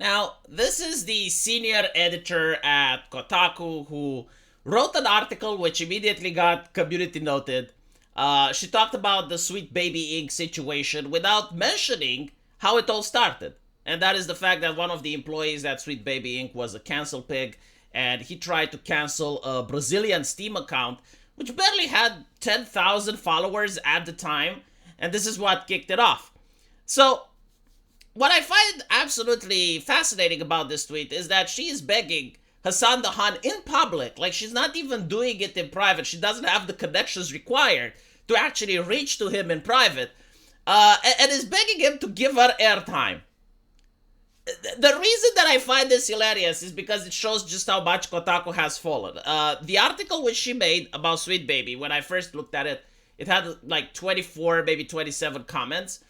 Now, this is the senior editor at Kotaku who wrote an article which immediately got community noted. She talked about the Sweet Baby Inc. situation without mentioning how it all started. And that is the fact that one of the employees at Sweet Baby Inc. was a cancel pig, and he tried to cancel a Brazilian Steam account which barely had 10,000 followers at the time, and this is what kicked it off. So, what I find absolutely fascinating about this tweet is that she is begging Hassan the Han in public. Like, she's not even doing it in private. She doesn't have the connections required to actually reach to him in private, and is begging him to give her airtime. The reason that I find this hilarious is because it shows just how much Kotaku has fallen. The article which she made about Sweet Baby, when I first looked at it, it had like 24, maybe 27 comments.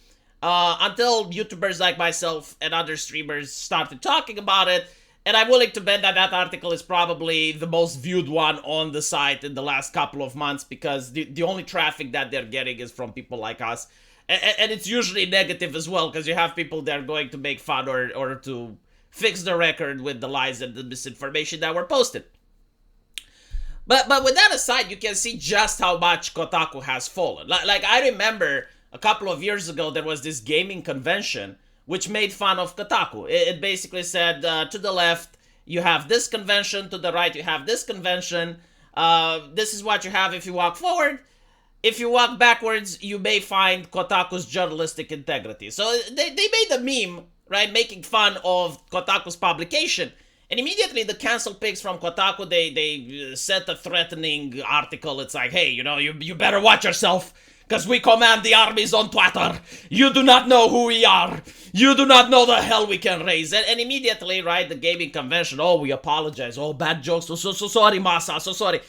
Until YouTubers like myself and other streamers started talking about it, and I'm willing to bet that that article is probably the most viewed one on the site in the last couple of months, because the only traffic that they're getting is from people like us. And it's usually negative as well, because you have people that are going to make fun or to fix the record with the lies and the misinformation that were posted. But with that aside, you can see just how much Kotaku has fallen. Like I remember a couple of years ago, there was this gaming convention which made fun of Kotaku. It basically said, to the left, you have this convention, to the right, you have this convention. This is what you have if you walk forward. If you walk backwards, you may find Kotaku's journalistic integrity. So they made a meme, right, making fun of Kotaku's publication. And immediately the cancel pigs from Kotaku, they sent a threatening article. It's like, hey, you better watch yourself, because we command the armies on Twitter. You do not know who we are. You do not know the hell we can raise. And immediately, right, the gaming convention, oh, we apologize. Oh, bad jokes. So sorry, Masa. So sorry.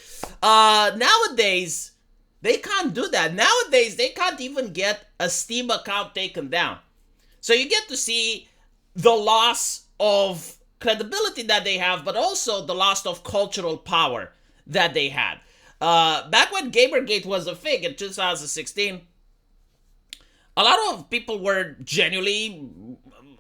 Nowadays, they can't do that. Nowadays, they can't even get a Steam account taken down. So you get to see the loss of credibility that they have, but also the loss of cultural power that they had. Back when Gamergate was a thing in 2016, a lot of people were genuinely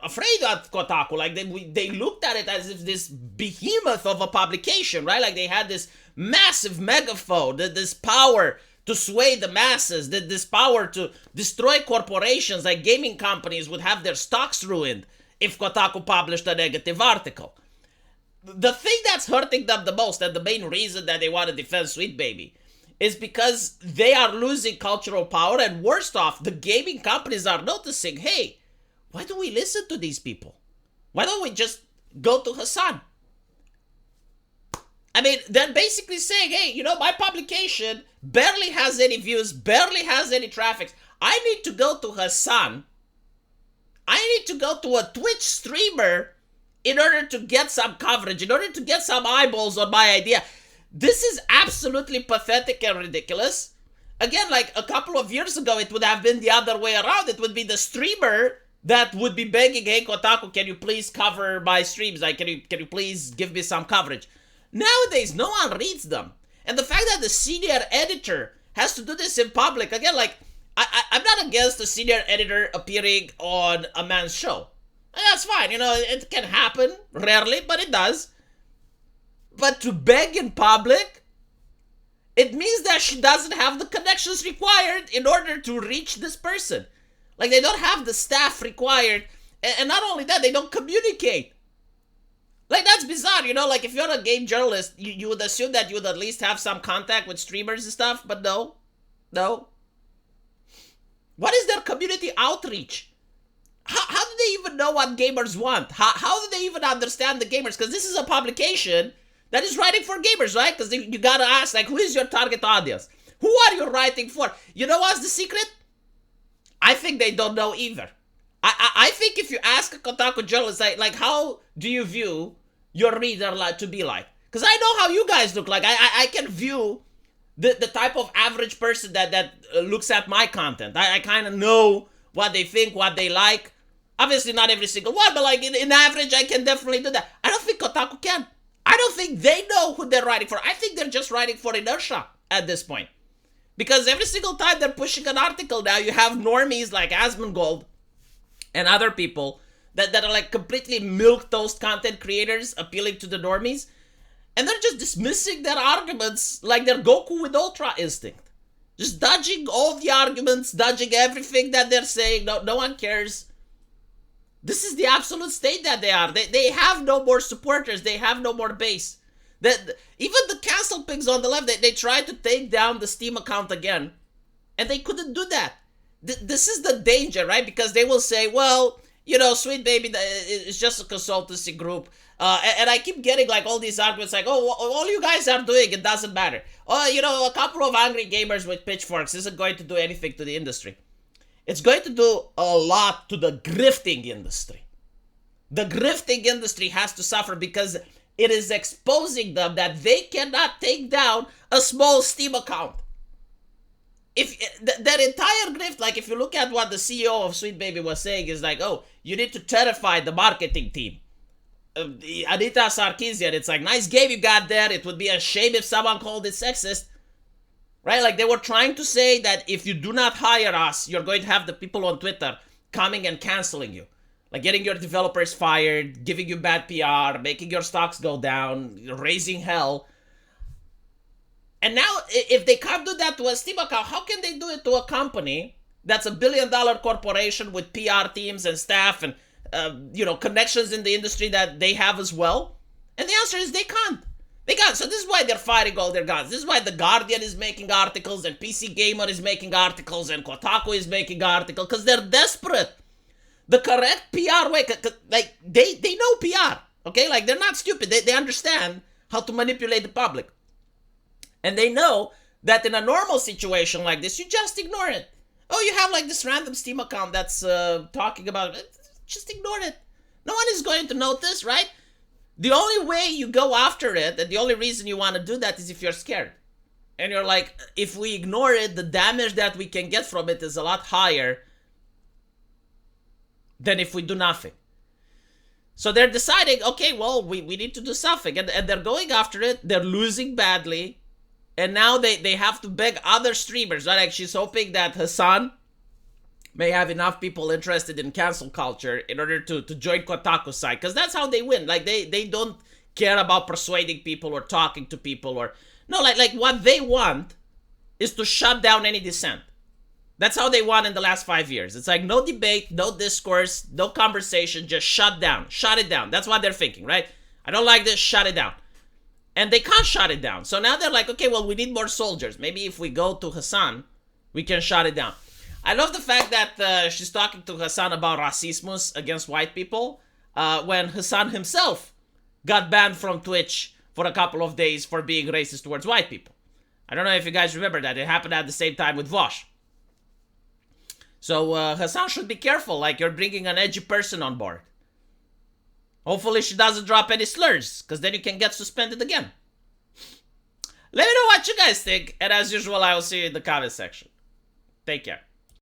afraid of Kotaku. Like, they looked at it as if this behemoth of a publication, right? Like, they had this massive megaphone, this power to sway the masses, this power to destroy corporations. Like, gaming companies would have their stocks ruined if Kotaku published a negative article. The thing that's hurting them the most, and the main reason that they want to defend Sweet Baby, is because they are losing cultural power, and worst off, the gaming companies are noticing, hey, why do we listen to these people? Why don't we just go to Hassan? I mean, they're basically saying, hey, my publication barely has any views, barely has any traffic. I need to go to Hassan. I need to go to a Twitch streamer in order to get some coverage, in order to get some eyeballs on my idea. This is absolutely pathetic and ridiculous. Again, like a couple of years ago, it would have been the other way around. It would be the streamer that would be begging, hey, Kotaku, can you please cover my streams? Like, can you please give me some coverage? Nowadays, no one reads them. And the fact that the senior editor has to do this in public, again, like, I'm not against the senior editor appearing on a man's show. That's fine, it can happen, rarely, but it does. But to beg in public, it means that she doesn't have the connections required in order to reach this person. Like, they don't have the staff required, and not only that, they don't communicate. Like, that's bizarre, like, if you're a game journalist, you would assume that you would at least have some contact with streamers and stuff, but no. What is their community outreach? How do they even know what gamers want? How do they even understand the gamers? Because this is a publication that is writing for gamers, right? Because you gotta ask, like, who is your target audience? Who are you writing for? You know what's the secret? I think they don't know either. I think if you ask a Kotaku journalist, like, how do you view your reader to be like? Because I know how you guys look like. I can view the type of average person that looks at my content. I kind of know what they think, what they like. Obviously not every single one, but like in average, I can definitely do that. I don't think Kotaku can. I don't think they know who they're writing for. I think they're just writing for inertia at this point. Because every single time they're pushing an article now, you have normies like Asmongold and other people that are like completely milquetoast content creators appealing to the normies, and they're just dismissing their arguments like they're Goku with Ultra Instinct. Just dodging all the arguments, dodging everything that they're saying. No one cares. This is the absolute state that they are. They have no more supporters. They have no more base. Even the cancel pigs on the left, they tried to take down the Steam account again, and they couldn't do that. This is the danger, right? Because they will say, well, you know, Sweet Baby is just a consultancy group. And I keep getting like all these arguments like, oh, all you guys are doing, it doesn't matter. Oh, you know, a couple of angry gamers with pitchforks isn't going to do anything to the industry. It's going to do a lot to the grifting industry. The grifting industry has to suffer because it is exposing them that they cannot take down a small Steam account. If that entire grift, like if you look at what the CEO of Sweet Baby was saying, is like, oh, you need to terrify the marketing team. Anita Sarkeesian, it's like, nice game you got there. It would be a shame if someone called it sexist. Right? Like they were trying to say that if you do not hire us, you're going to have the people on Twitter coming and canceling you. Like getting your developers fired, giving you bad PR, making your stocks go down, raising hell. And now, if they can't do that to a Steam account, how can they do it to a company that's $1 billion corporation with PR teams and staff and, connections in the industry that they have as well? And the answer is they can't. They can't. So this is why they're firing all their guns. This is why The Guardian is making articles and PC Gamer is making articles and Kotaku is making articles, because they're desperate. The correct PR way, like, they know PR, okay? Like, they're not stupid. They understand how to manipulate the public. And they know that in a normal situation like this, you just ignore it. Oh, you have like this random Steam account that's talking about it. Just ignore it. No one is going to notice, right? The only way you go after it, and the only reason you want to do that is if you're scared. And you're like, if we ignore it, the damage that we can get from it is a lot higher than if we do nothing. So they're deciding, okay, well, we need to do something. And they're going after it. They're losing badly. And now they have to beg other streamers, right? Like she's hoping that Hassan may have enough people interested in cancel culture in order to join Kotaku's side. Because that's how they win. Like, they don't care about persuading people or talking to people or... No, like what they want is to shut down any dissent. That's how they won in the last 5 years. It's like no debate, no discourse, no conversation, just shut down. Shut it down. That's what they're thinking, right? I don't like this, shut it down. And they can't shut it down. So now they're like, okay, well, we need more soldiers. Maybe if we go to Hassan, we can shut it down. I love the fact that she's talking to Hassan about racismus against white people when Hassan himself got banned from Twitch for a couple of days for being racist towards white people. I don't know if you guys remember that. It happened at the same time with Vosh. So Hassan should be careful, like you're bringing an edgy person on board. Hopefully she doesn't drop any slurs, because then you can get suspended again. Let me know what you guys think, and as usual, I will see you in the comment section. Take care.